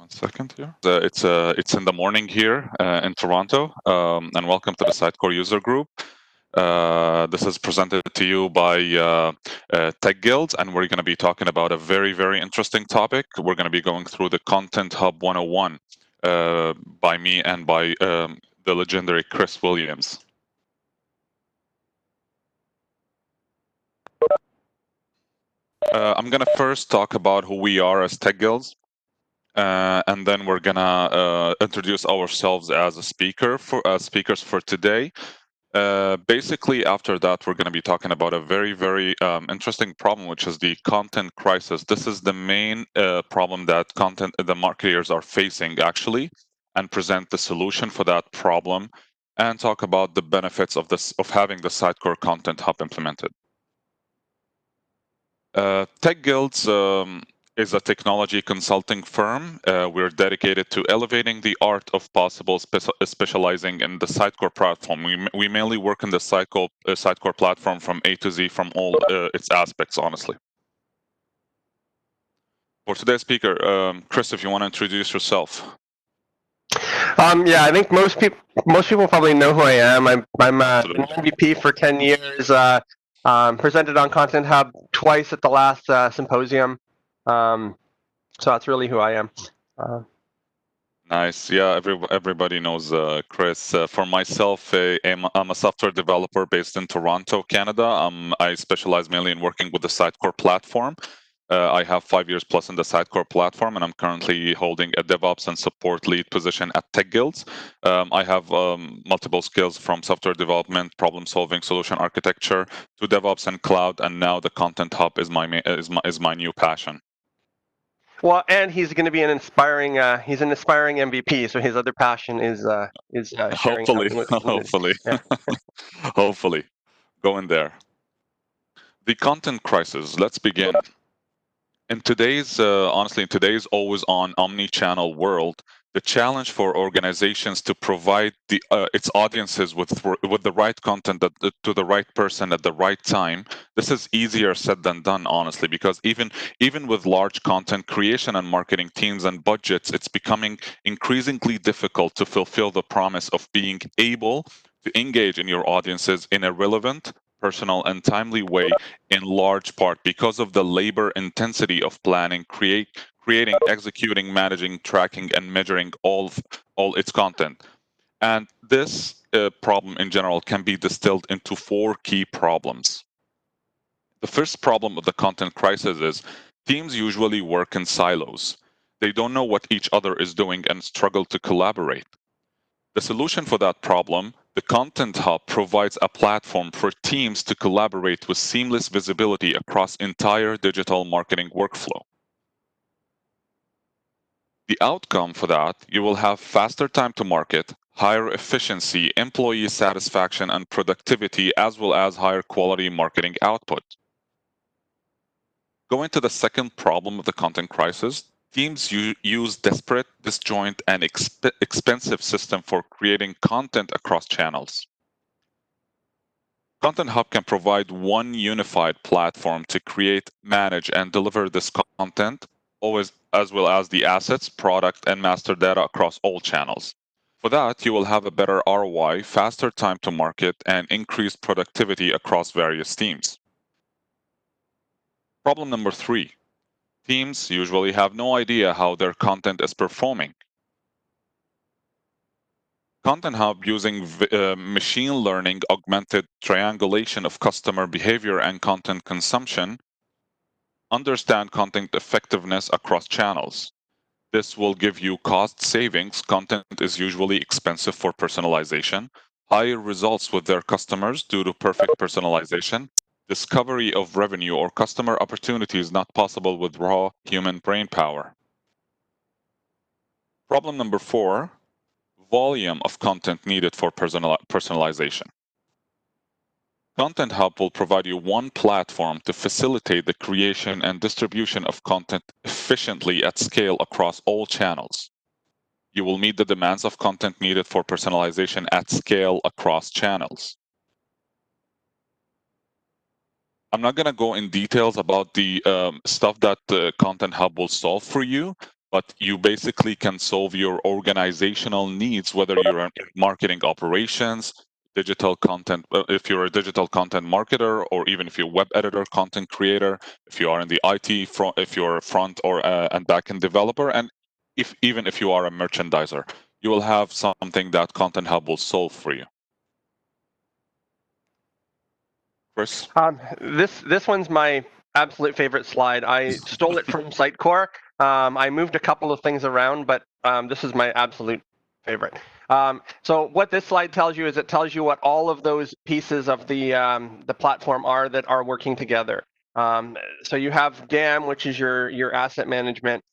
1 second here. It's in the morning here in Toronto, and welcome to the Sitecore user group. This is presented to you by Tech Guilds, and we're going to be talking about a very, very interesting topic. We're going to be going through the Content Hub 101 by me and by the legendary Chris Williams. I'm going to first talk about who we are as Tech Guilds. And then we're gonna introduce ourselves as a speakers for today. Basically, after that, we're going to be talking about a very, very interesting problem, which is the content crisis. This is the main problem that the marketers are facing, actually, and present the solution for that problem, and talk about the benefits of having the Sitecore Content Hub implemented. Tech Guilds is a technology consulting firm. We're dedicated to elevating the art of possible, specializing in the Sitecore platform. We mainly work in the Sitecore platform from A to Z, from all its aspects, honestly. For today's speaker, Chris, if you want to introduce yourself. Yeah, I think most people probably know who I am. I'm an MVP for 10 years. Presented on Content Hub twice at the last symposium. So that's really who I am. Nice. Yeah, everybody knows Chris. For myself, I'm a software developer based in Toronto, Canada. I specialize mainly in working with the Sitecore platform. I have 5 years plus in the Sitecore platform, and I'm currently holding a DevOps and support lead position at Tech Guilds. I have multiple skills from software development, problem solving, solution architecture to DevOps and cloud, and now the Content Hub is my new passion. Well, and he's going to be an inspiring MVP. So his other passion is sharing something with the community. Yeah. Hopefully, go in there. The content crisis. Let's begin. In today's, honestly, in today's always-on omni-channel world, the challenge for organizations to provide its audiences with the right content to the right person at the right time, this is easier said than done, honestly, because even with large content creation and marketing teams and budgets, it's becoming increasingly difficult to fulfill the promise of being able to engage in your audiences in a relevant, personal, and timely way, in large part because of the labor intensity of planning, creating, executing, managing, tracking, and measuring all its content. And this problem in general can be distilled into 4 key problems. The first problem of the content crisis is teams usually work in silos. They don't know what each other is doing and struggle to collaborate. The solution for that problem, the Content Hub, provides a platform for teams to collaborate with seamless visibility across entire digital marketing workflow. The outcome for that, you will have faster time to market, higher efficiency, employee satisfaction and productivity, as well as higher quality marketing output. Going to the second problem of the content crisis, teams use disparate, disjoint, and expensive system for creating content across channels. Content Hub can provide one unified platform to create, manage, and deliver this content, always as well as the assets, product, and master data across all channels. For that, you will have a better ROI, faster time to market, and increased productivity across various teams. Problem number 3. Teams usually have no idea how their content is performing. Content Hub, using machine learning augmented triangulation of customer behavior and content consumption, understand content effectiveness across channels. This will give you cost savings. Content is usually expensive for personalization, higher results with their customers due to perfect personalization, discovery of revenue or customer opportunities not possible with raw human brain power. Problem number 4, volume of content needed for personalization. Content Hub will provide you one platform to facilitate the creation and distribution of content efficiently at scale across all channels. You will meet the demands of content needed for personalization at scale across channels. I'm not going to go in details about the stuff that the Content Hub will solve for you, but you basically can solve your organizational needs, whether you're in marketing operations, digital content, if you're a digital content marketer, or even if you're a web editor, content creator, if you are in the IT front, if you're a front or and backend developer, and even if you are a merchandiser, you will have something that Content Hub will solve for you. Chris? This one's my absolute favorite slide. I stole it from Sitecore. I moved a couple of things around, but this is my absolute favorite. So what this slide tells you is it tells you what all of those pieces of the platform are that are working together. So you have DAM, which is your asset management.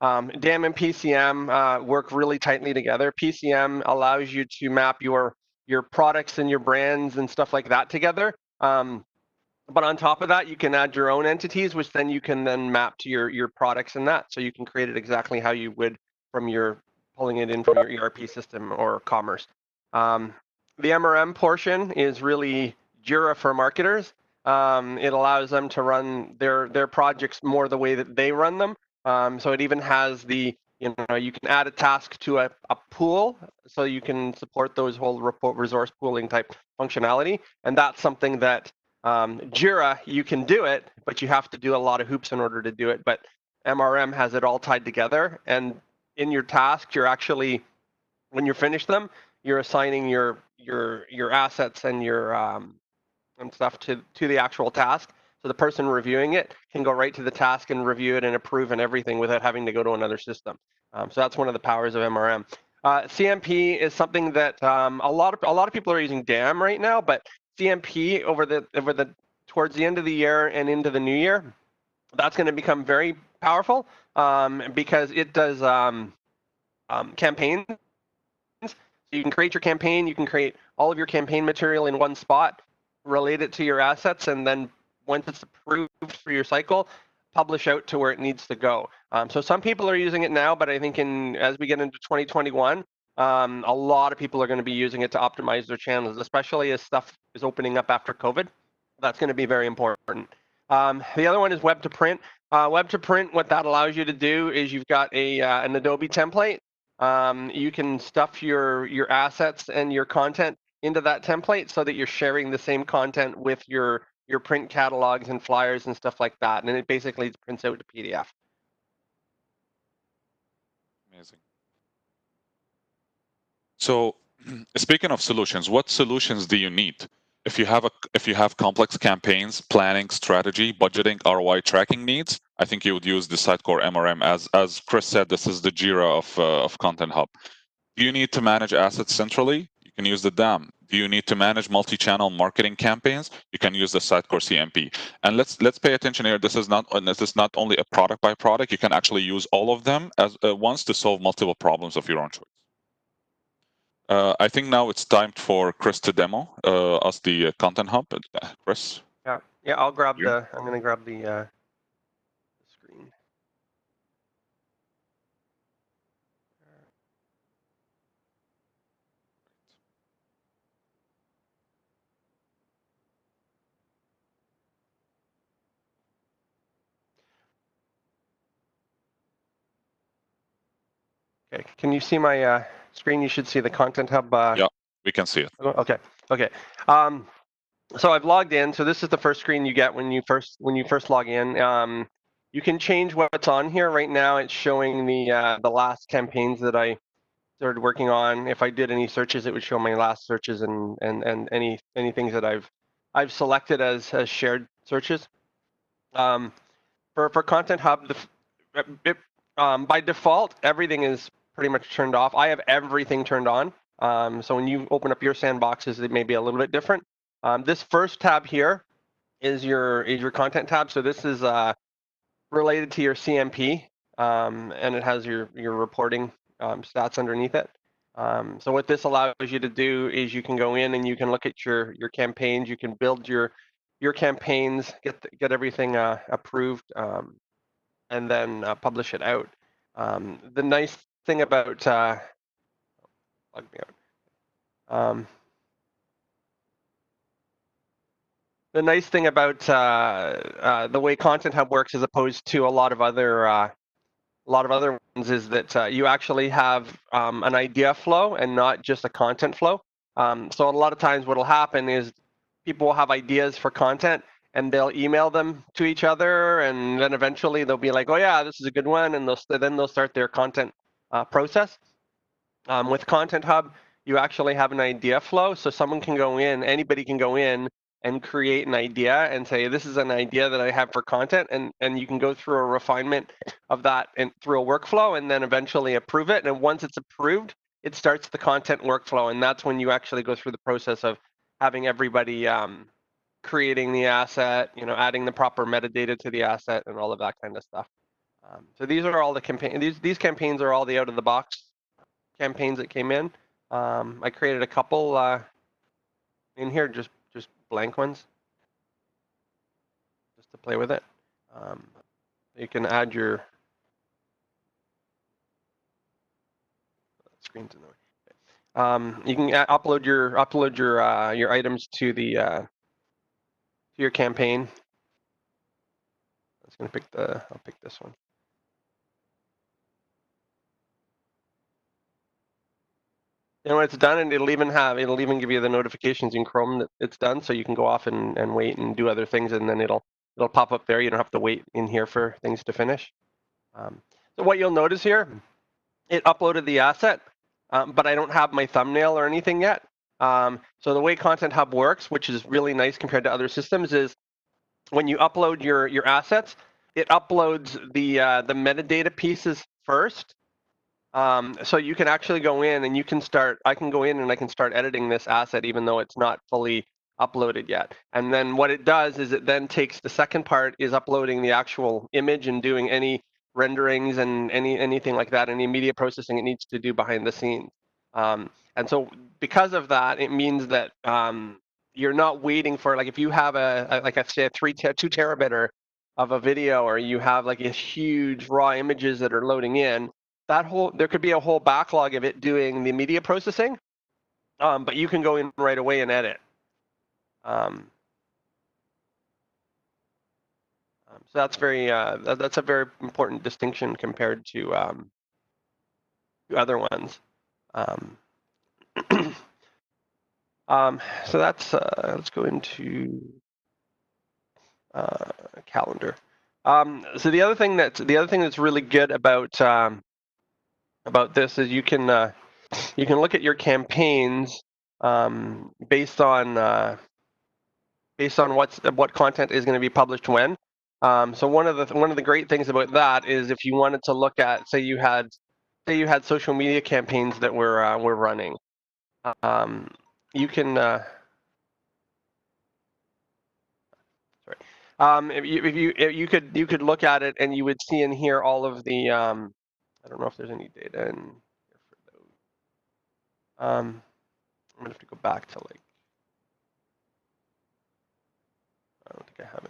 DAM and PCM work really tightly together. PCM allows you to map your products and your brands and stuff like that together. But on top of that, you can add your own entities, which then you can then map to your products and that. So you can create it exactly how you would from your pulling it in from your ERP system or commerce. The MRM portion is really Jira for marketers. It allows them to run their projects more the way that they run them. So it even has you can add a task to a pool, so you can support those whole resource pooling type functionality. And that's something that Jira, you can do it, but you have to do a lot of hoops in order to do it. But MRM has it all tied together. And in your task, you're actually, when you finish them, you're assigning your assets and your and stuff to the actual task. So the person reviewing it can go right to the task and review it and approve and everything without having to go to another system. So that's one of the powers of MRM. CMP is something that a lot of people are using DAM right now, but CMP towards the end of the year and into the new year, that's going to become very powerful because it does campaigns. So you can create your campaign, you can create all of your campaign material in one spot, relate it to your assets, and then once it's approved for your cycle, publish out to where it needs to go. So some people are using it now, but I think as we get into 2021, a lot of people are going to be using it to optimize their channels, especially as stuff is opening up after COVID. That's going to be very important. The other one is web to print. Web to print, what that allows you to do is you've got an Adobe template. You can stuff your assets and your content into that template so that you're sharing the same content with your print catalogs and flyers and stuff like that. And it basically prints out to PDF. Amazing. So speaking of solutions, what solutions do you need? If you have complex campaigns, planning, strategy, budgeting, ROI tracking needs, I think you would use the Sitecore MRM. As Chris said, this is the Jira of Content Hub. Do you need to manage assets centrally? You can use the DAM. Do you need to manage multi-channel marketing campaigns? You can use the Sitecore CMP. And let's pay attention here. This is not only a product by product. You can actually use all of them as once to solve multiple problems of your own choice. I think now it's time for Chris to demo us the Content Hub. Chris? Yeah. I'm going to grab the screen. Okay. Can you see my screen? You should see the Content Hub. Yeah, we can see it. Okay. So I've logged in. So this is the first screen you get when you first log in. You can change what's on here. Right now, it's showing the last campaigns that I started working on. If I did any searches, it would show my last searches and any things that I've selected as shared searches. For Content Hub, by default, everything is pretty much turned off. I have everything turned on. So when you open up your sandboxes, it may be a little bit different. This first tab here is your content tab. So this is related to your CMP, and it has your reporting stats underneath it. So what this allows you to do is you can go in and you can look at your campaigns. You can build your campaigns, get everything approved, and then publish it out. The nice thing about log me out. The nice thing about the way Content Hub works, as opposed to a lot of other a lot of other ones is that you actually have an idea flow and not just a content flow. So a lot of times what will happen is people will have ideas for content and they'll email them to each other, and then eventually they'll be like, oh yeah, this is a good one, and then they'll start their content process. With Content Hub, you actually have an idea flow, so someone can go in, anybody can go in and create an idea and say, this is an idea that I have for content, and you can go through a refinement of that and through a workflow, and then eventually approve it. And once it's approved, it starts the content workflow, and that's when you actually go through the process of having everybody creating the asset, adding the proper metadata to the asset, and all of that kind of stuff. So these are all the campaigns. These campaigns are all the out of the box campaigns that came in. I created a couple in here, just blank ones, just to play with it. You can add your screens in the way. You can upload your items to the to your campaign. I'm gonna pick I'll pick this one. And when it's done, and it'll even give you the notifications in Chrome that it's done, so you can go off and wait and do other things, and then it'll pop up there. You don't have to wait in here for things to finish. So what you'll notice here, it uploaded the asset, but I don't have my thumbnail or anything yet. So the way Content Hub works, which is really nice compared to other systems, is when you upload your assets, it uploads the metadata pieces first. So you can actually go in and I can go in and I can start editing this asset even though it's not fully uploaded yet. And then what it does is it then takes the second part is uploading the actual image and doing any renderings and anything like that, any media processing it needs to do behind the scenes. And so because of that, it means that you're not waiting for, like, if you have like I say, a 2 terabit of a video, or you have like a huge raw images that are loading in, there could be a whole backlog of it doing the media processing, but you can go in right away and edit. So that's that's a very important distinction compared to other ones. So that's let's go into calendar. So the other thing that's really good about this is you can look at your campaigns based on what content is going to be published when. So one of the great things about that is if you wanted to look at, say you had social media campaigns that were running, you can if you could look at it and you would see in here all of the I don't know if there's any data in here for those. I'm gonna have to go back to, like, I don't think I have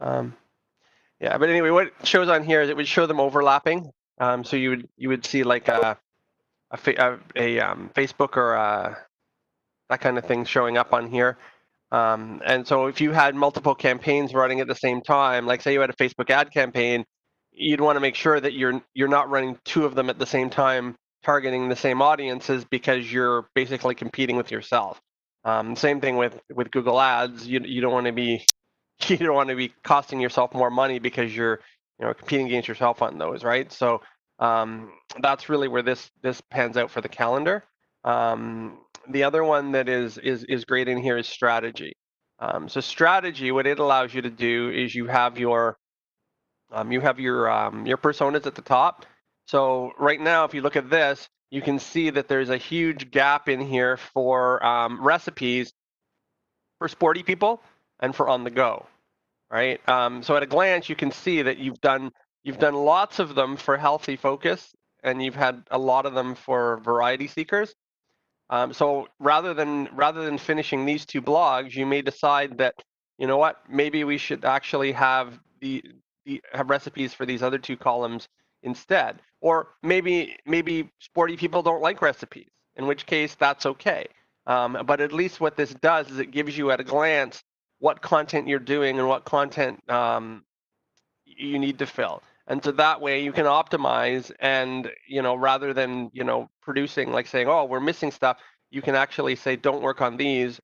any. Yeah, but anyway, what it shows on here is it would show them overlapping. So you would see like a Facebook or that kind of thing showing up on here. And so if you had multiple campaigns running at the same time, like say you had a Facebook ad campaign, you'd want to make sure that you're not running 2 of them at the same time, targeting the same audiences, because you're basically competing with yourself. Same thing with Google Ads. You don't want to be costing yourself more money because you're competing against yourself on those, right? So that's really where this pans out for the calendar. The other one that is great in here is strategy. So strategy, what it allows you to do is you have your personas at the top. So right now, if you look at this, you can see that there's a huge gap in here for recipes for sporty people and for on the go, right? So at a glance, you can see that you've done lots of them for healthy focus, and you've had a lot of them for variety seekers. So rather than finishing these 2 blogs, you may decide that, you know what, maybe we should actually have have recipes for these other 2 columns instead. Or maybe sporty people don't like recipes, in which case that's okay. But at least what this does is it gives you at a glance what content you're doing and what content you need to fill. And so that way you can optimize, and rather than producing, like saying, oh, we're missing stuff, you can actually say, don't work on these,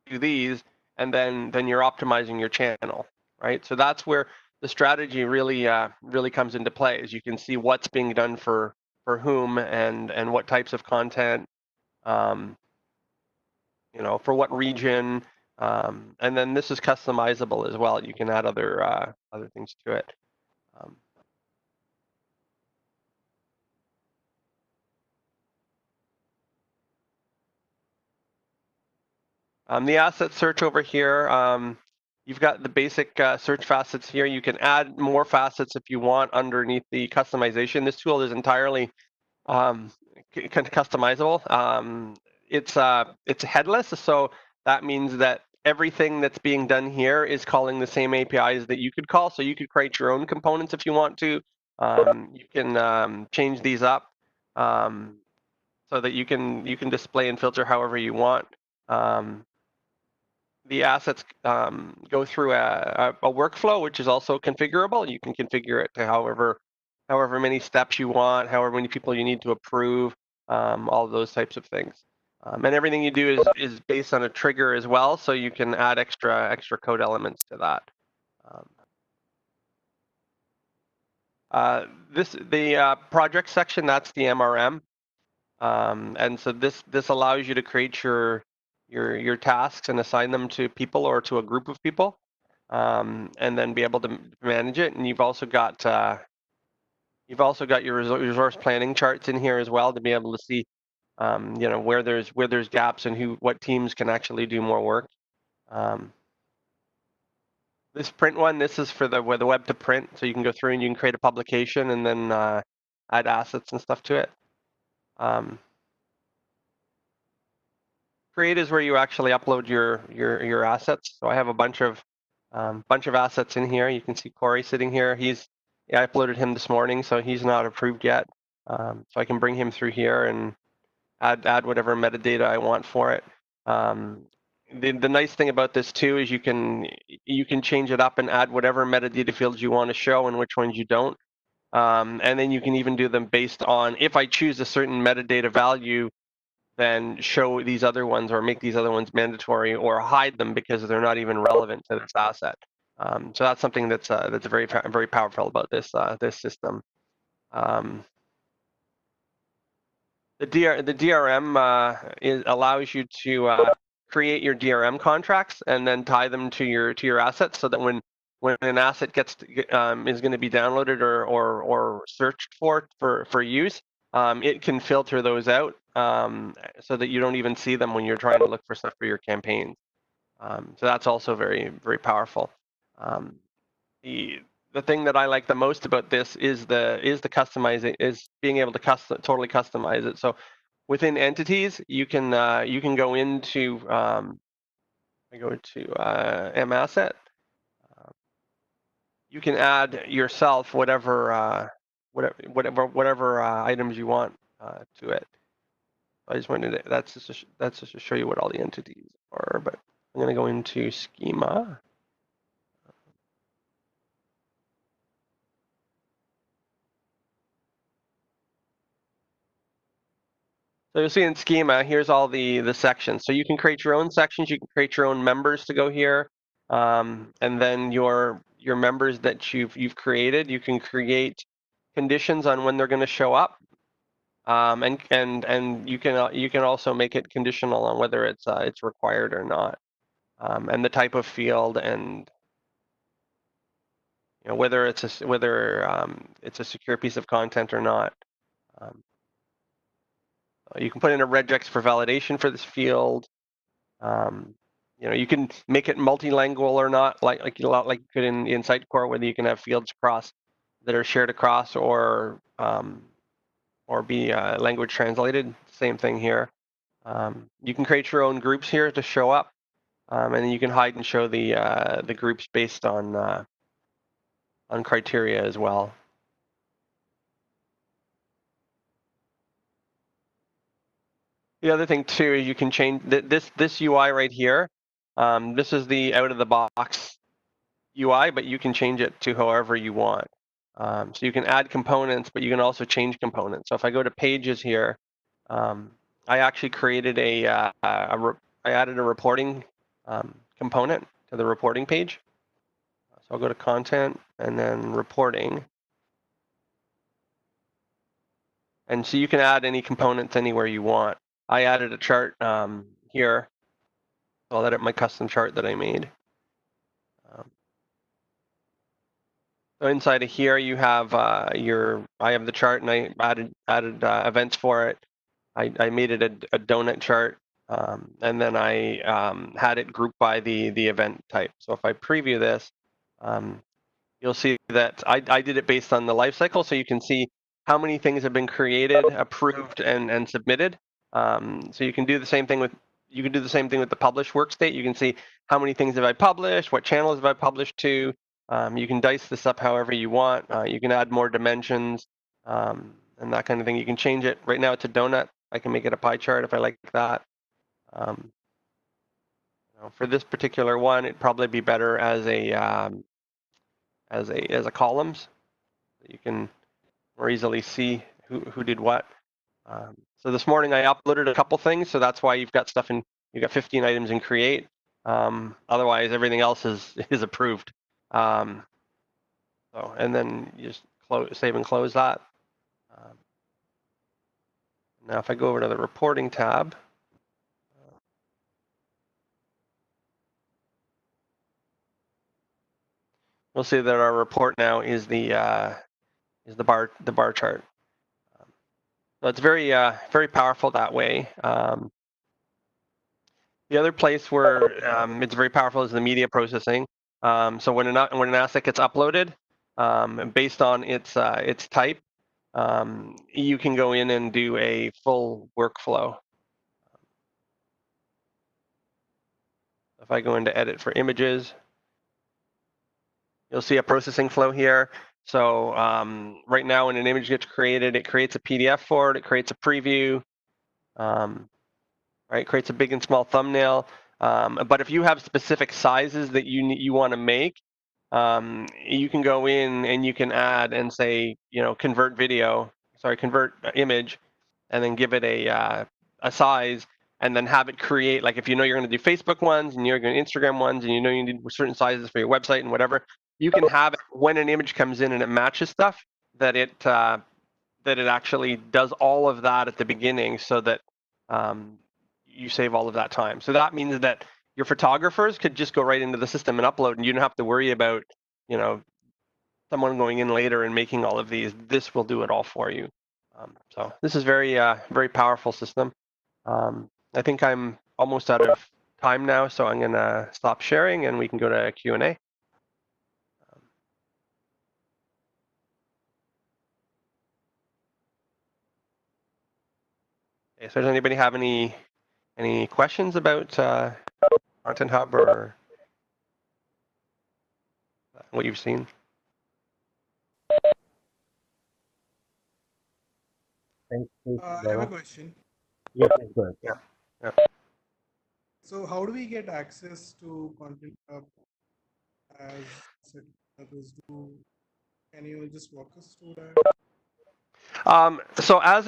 do these, and then you're optimizing your channel, right? So that's where the strategy really comes into play, is you can see what's being done for whom, and what types of content, um, for what region, and then this is customizable as well. You can add other things to it. Um, the asset search over here, you've got the basic search facets here. You can add more facets if you want underneath the customization. This tool is entirely customizable. It's headless, so that means that everything that's being done here is calling the same APIs that you could call. So you could create your own components if you want to. You can change these up so that you can display and filter however you want. The assets go through a workflow, which is also configurable. You can configure it to however many steps you want, however many people you need to approve, all of those types of things. And everything you do is based on a trigger as well, so you can add extra code elements to that. The project section, that's the MRM. And so this allows you to create your tasks and assign them to people or to a group of people, and then be able to manage it. And you've also got your resource planning charts in here as well, to be able to see where there's gaps and what teams can actually do more work. This print one, this is for the web to print, so you can go through and you can create a publication and then add assets and stuff to it. Create is where you actually upload your assets. So I have a bunch of assets in here. You can see Corey sitting here. I uploaded him this morning, so he's not approved yet. So I can bring him through here and add whatever metadata I want for it. The nice thing about this too is you can change it up and add whatever metadata fields you want to show and which ones you don't. And then you can even do them based on, if I choose a certain metadata value, then show these other ones or make these other ones mandatory, or hide them because they're not even relevant to this asset. So that's something that's very powerful about this system. The DRM allows you to create your DRM contracts and then tie them to your assets, so that when an asset is going to be downloaded or searched for use, it can filter those out, so that you don't even see them when you're trying to look for stuff for your campaigns. So that's also very, very powerful. The thing that I like the most about this is the customizing, is being able to totally customize it. So within entities, you can go into I go to M asset. You can add yourself whatever items you want to it. I just wanted to, that's just to show you what all the entities are. But I'm going to go into Schema. So you'll see in Schema, here's all the sections. So you can create your own sections. You can create your own members to go here, and then your members that you've created, you can create conditions on when they're going to show up, and you can also make it conditional on whether it's required or not, and the type of field, and whether it's a secure piece of content or not. You can put in a regex for validation for this field. You can make it multilingual or not, like you could in Sitecore, whether you can have fields that are shared across, or be language translated. Same thing here. You can create your own groups here to show up, and then you can hide and show the groups based on criteria as well. The other thing too is you can change this UI right here. This is the out-of-the-box UI, but you can change it to however you want. So you can add components, but you can also change components. So if I go to pages here, I actually created I added a reporting component to the reporting page. So I'll go to content and then reporting. And so you can add any components anywhere you want. I added a chart here. I'll edit my custom chart that I made. So inside of here, you have I have the chart, and I added events for it. I made it a donut chart, and then I had it grouped by the event type. So if I preview this, you'll see that I did it based on the life cycle, so you can see how many things have been created, approved, and submitted. So you can do the same thing with the published work state. You can see how many things have I published, what channels have I published to. You can dice this up however you want. You can add more dimensions and that kind of thing. You can change it. Right now it's a donut. I can make it a pie chart if I like that. For this particular one, it'd probably be better as a columns. You can more easily see who did what. So this morning I uploaded a couple things, so that's why you've got 15 items in create. Otherwise, everything else is approved. And then you just save and close that. Now, if I go over to the reporting tab, we'll see that our report now is the bar chart. So it's very very powerful that way. The other place where it's very powerful is the media processing. So when an asset gets uploaded, based on its type, you can go in and do a full workflow. If I go into edit for images, you'll see a processing flow here. So right now when an image gets created, it creates a PDF for it, it creates a preview, right? Creates a big and small thumbnail. But if you have specific sizes that you want to make, you can go in and you can add and say, convert image, and then give it a size, and then have it create, like if you know you're going to do Facebook ones and you're going to Instagram ones, and you know you need certain sizes for your website and whatever, you can have it when an image comes in and it matches stuff, that it actually does all of that at the beginning, so that you save all of that time. So that means that your photographers could just go right into the system and upload, and you don't have to worry about, someone going in later and making all of these. This will do it all for you. So this is very, very powerful system. I think I'm almost out of time now, so I'm going to stop sharing and we can go to Q&A. Okay, so does anybody have any questions about Content Hub or what you've seen? I have a question. Yeah, good. Yeah. So how do we get access to Content Hub as others do? Can you just walk us through that? So as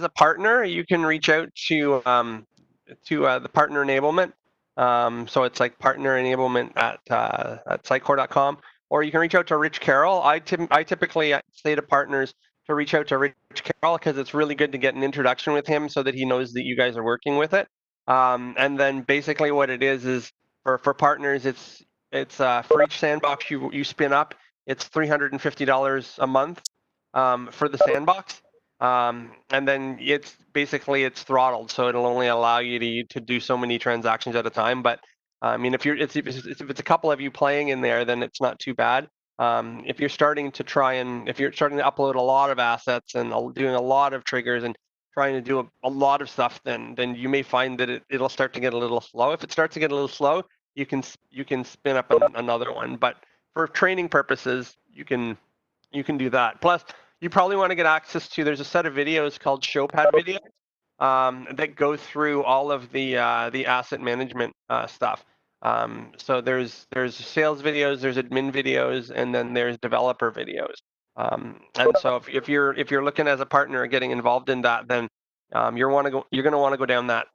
a partner, you can reach out to the partner enablement. So it's like partner enablement at Sitecore.com, or you can reach out to Rich Carroll. I typically say to partners to reach out to Rich Carroll, because it's really good to get an introduction with him, so that he knows that you guys are working with it. And then basically what it is for partners, it's for each sandbox you spin up, it's $350 a month for the sandbox. And then it's throttled, so it'll only allow you to do so many transactions at a time. But I mean, if it's a couple of you playing in there, then it's not too bad. If you're starting to upload a lot of assets and doing a lot of triggers and trying to do a lot of stuff, then you may find that it'll start to get a little slow. If it starts to get a little slow, you can spin up another one. But for training purposes, you can do that. Plus, you probably want to get access to, there's a set of videos called Showpad videos. that go through all of the asset management stuff. So there's sales videos, there's admin videos, and then there's developer videos. And so if you're looking as a partner getting involved in that, then you're going to want to go down that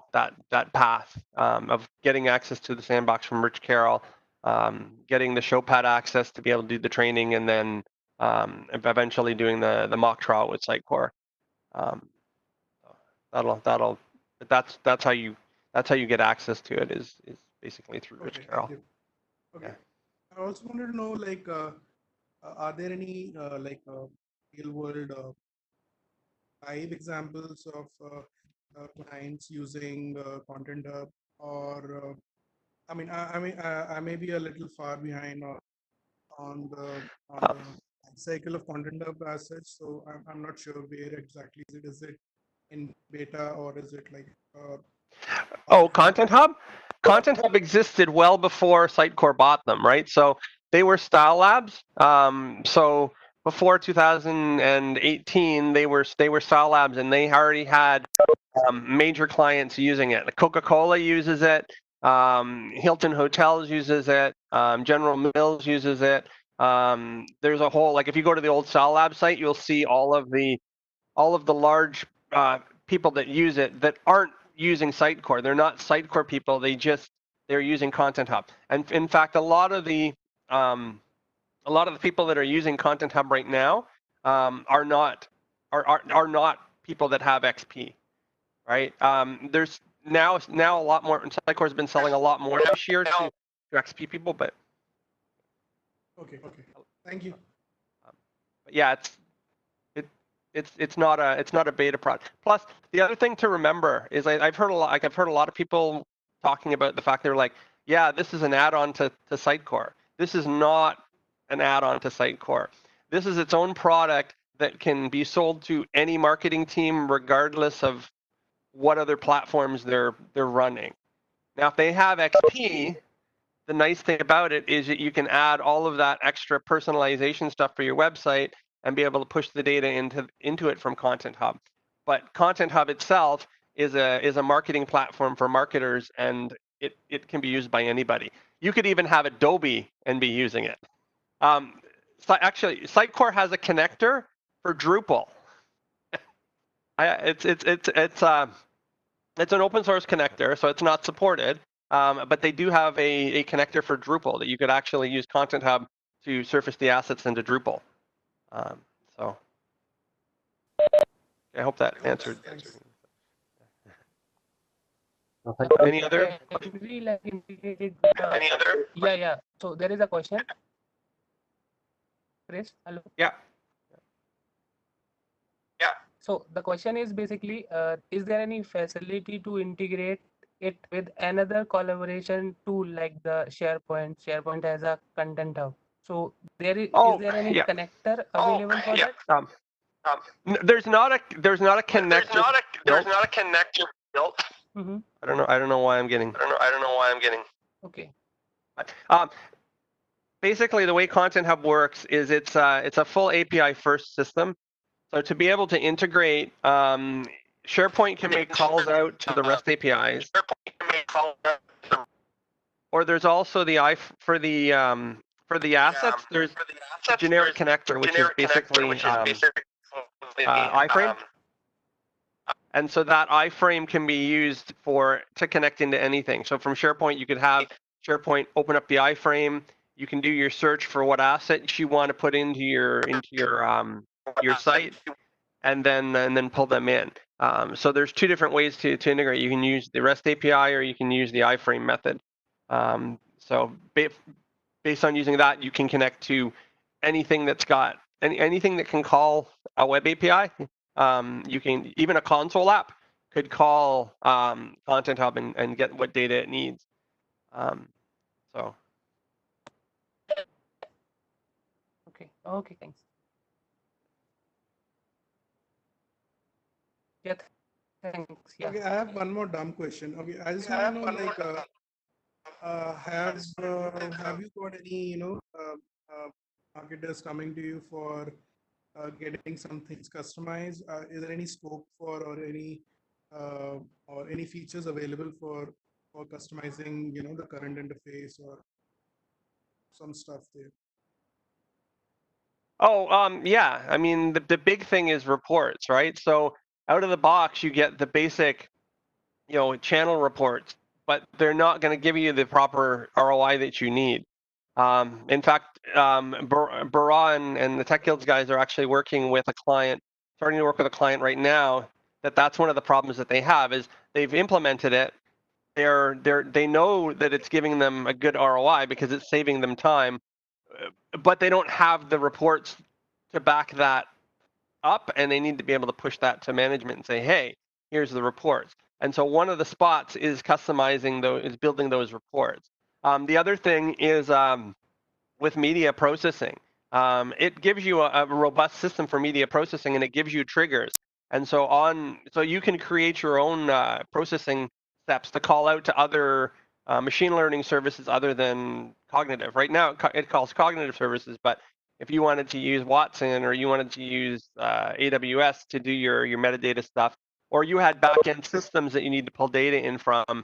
path of getting access to the sandbox from Rich Carroll, getting the showpad access to be able to do the training, and then eventually doing the mock trial with Sitecore. That's how you get access to it is basically through Rich Carroll. Okay. I also wanted to know, like, are there any real world live examples of clients using Content Hub, or I may be a little far behind on the cycle of Content Hub as such, so I'm not sure where exactly is it. Is it in beta, or is it like Content Hub? Content Hub existed well before Sitecore bought them, right? So they were style labs. So before 2018, they were style labs, and they already had major clients using it. Coca-Cola uses it. Hilton Hotels uses it. General Mills uses it. There's a whole, like, if you go to the old style lab site, you'll see all of the large people that use it that aren't using Sitecore. They're not Sitecore people. They're using Content Hub. And in fact, a lot of the people that are using Content Hub right now are not people that have XP, right? There's now a lot more. Sitecore has been selling a lot more this year to XP people, but okay. Thank you. but yeah, it's not a beta product. Plus, the other thing to remember is I've heard a lot of people talking about the fact they're like, yeah, this is an add-on to Sitecore. This is not an add-on to Sitecore. This is its own product that can be sold to any marketing team, regardless of what other platforms they're running. Now, if they have XP, the nice thing about it is that you can add all of that extra personalization stuff for your website and be able to push the data into it from Content Hub. But Content Hub itself is a marketing platform for marketers, and it can be used by anybody. You could even have Adobe and be using it. Actually, Sitecore has a connector for Drupal. It's an open source connector, so it's not supported. But they do have a connector for Drupal that you could actually use Content Hub to surface the assets into Drupal. So I hope that answered. Any other? Like integrated. Yeah. So there is a question. Chris, hello. Yeah. So the question is basically, is there any facility to integrate it with another collaboration tool like the SharePoint? SharePoint has a Content Hub. So is there any connector available for that? There's not a connector. There's not a connector built. Mm-hmm. I don't know why I'm getting. Okay. Basically, the way Content Hub works is it's a full API first system. So to be able to integrate, SharePoint can make calls out to the REST APIs. Or there's also for the assets. There's a generic connector, which is basically iframe. And so that iframe can be used to connect into anything. So from SharePoint, you could have SharePoint open up the iframe. You can do your search for what assets you want to put into your site, and then pull them in. So there's two different ways to integrate. You can use the REST API, or you can use the iframe method. So based on using that, you can connect to anything that's got anything that can call a web API. You can even a console app could call Content Hub and get what data it needs. So. Okay, thanks. Yeah, thanks. Yeah. Okay, I have one more dumb question. Okay, I just want to know, like, have you got any, marketers coming to you for getting some things customized? Is there any scope for, or any or any features available for customizing, the current interface or some stuff there? Oh, yeah. I mean, the big thing is reports, right? So out of the box, you get the basic, channel reports, but they're not going to give you the proper ROI that you need. In fact, Baraa and the Tech Guilds guys are actually working with a client, starting to work with a client right now. That's one of the problems that they have is they've implemented it. They know that it's giving them a good ROI because it's saving them time, but they don't have the reports to back that up, and they need to be able to push that to management and say, hey, here's the reports. And so one of the spots is customizing those, is building those reports. The other thing is with media processing. It gives you a robust system for media processing, and it gives you triggers. And so you can create your own processing steps to call out to other machine learning services other than cognitive. Right now, it calls cognitive services, but if you wanted to use Watson or you wanted to use AWS to do your metadata stuff, or you had backend systems that you need to pull data in from,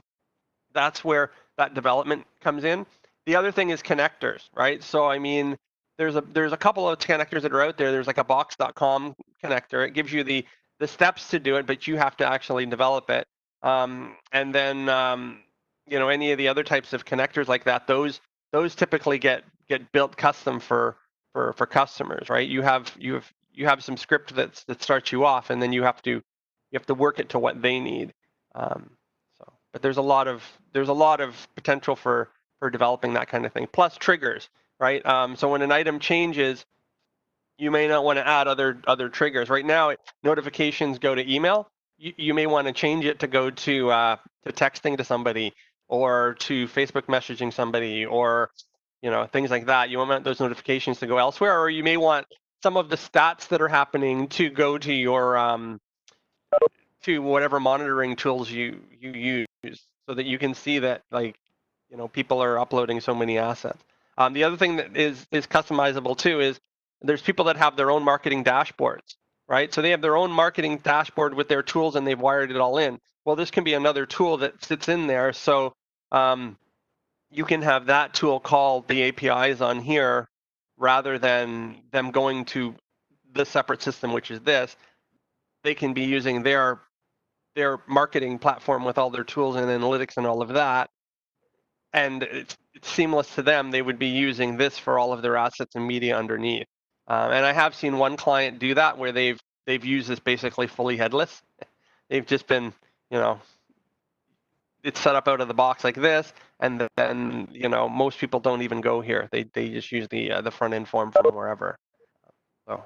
that's where that development comes in. The other thing is connectors, right? So I mean, there's a couple of connectors that are out there. There's like a box.com connector. It gives you the steps to do it, but you have to actually develop it. And then any of the other types of connectors like that, those typically get built custom for customers, right? You have some script that starts you off, and then you have to work it to what they need. But there's a lot of potential for developing that kind of thing. Plus triggers, right? So when an item changes, you may not want to add other triggers. Right now, notifications go to email. You may want to change it to go to texting to somebody or to Facebook messaging somebody or things like that. You want those notifications to go elsewhere, or you may want some of the stats that are happening to go to your to whatever monitoring tools you use, so that you can see that people are uploading so many assets. The other thing that is customizable too is there's people that have their own marketing dashboards, right? So they have their own marketing dashboard with their tools and they've wired it all in. Well, this can be another tool that sits in there. So you can have that tool call the APIs on here rather than them going to the separate system, which is this. They can be using their marketing platform with all their tools and analytics and all of that, and it's seamless to them. They would be using this for all of their assets and media underneath. And I have seen one client do that where they've used this basically fully headless. They've just been, it's set up out of the box like this, and then most people don't even go here. They just use the front end form from wherever. So